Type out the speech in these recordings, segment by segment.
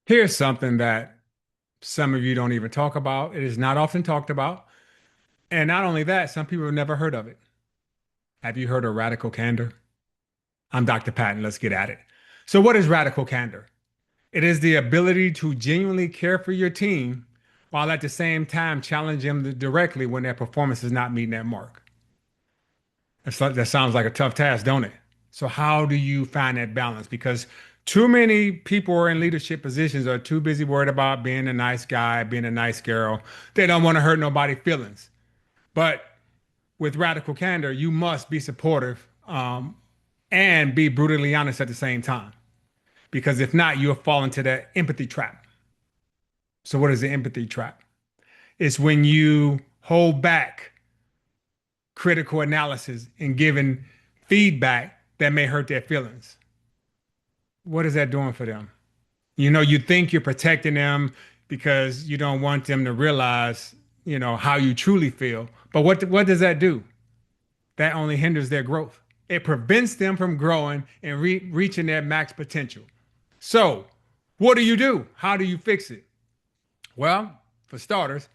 Here's something that some of you don't even talk about. It is not often talked about. And not only that, some people have never heard of it. Have you heard of radical candor? I'm Dr. Patton. Let's get at it. So, what is radical candor? It is the ability to genuinely care for your team while at the same time challenge them directly when their performance is not meeting that mark. That sounds like a tough task, don't it? So, how do you find that balance? Because too many people are in leadership positions are too busy worried about being a nice guy, being a nice girl. They don't want to hurt nobody's feelings. But with radical candor, you must be supportive and be brutally honest at the same time. Because if not, you'll fall into that empathy trap. So, what is the empathy trap? It's when you hold back critical analysis and giving feedback that may hurt their feelings. What is that doing for them? You think you're protecting them because you don't want them to realize, how you truly feel. But what does that do? That only hinders their growth. It prevents them from growing and reaching their max potential. So, what do you do? How do you fix it? Well, for starters,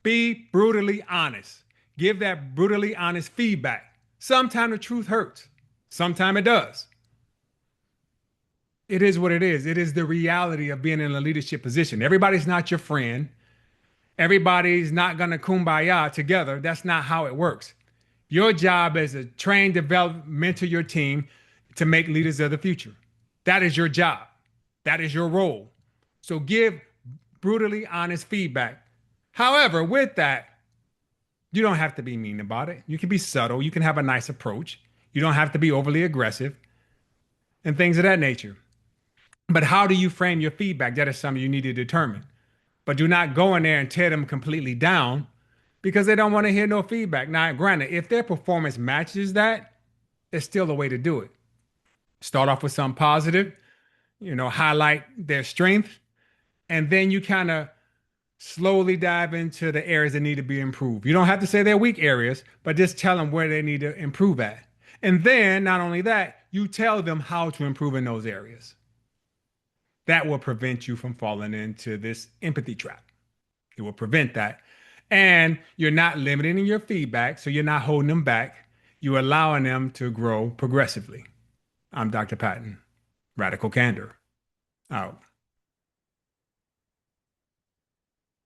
be brutally honest. Give that brutally honest feedback. Sometimes the truth hurts. Sometimes it does. It is what it is. It is the reality of being in a leadership position. Everybody's not your friend. Everybody's not going to kumbaya together. That's not how it works. Your job is to train, develop, mentor your team to make leaders of the future. That is your job. That is your role. So give brutally honest feedback. However, with that, you don't have to be mean about it. You can be subtle. You can have a nice approach. You don't have to be overly aggressive and things of that nature. But how do you frame your feedback? That is something you need to determine. But do not go in there and tear them completely down because they don't want to hear no feedback. Now, granted, if their performance matches that, it's still a way to do it. Start off with something positive, highlight their strength, and then you kind of slowly dive into the areas that need to be improved. You don't have to say they're weak areas, but just tell them where they need to improve at. And then, not only that, you tell them how to improve in those areas. That will prevent you from falling into this empathy trap. It will prevent that. And you're not limiting your feedback, so you're not holding them back. You're allowing them to grow progressively. I'm Dr. Patton, Radical Candor. Out.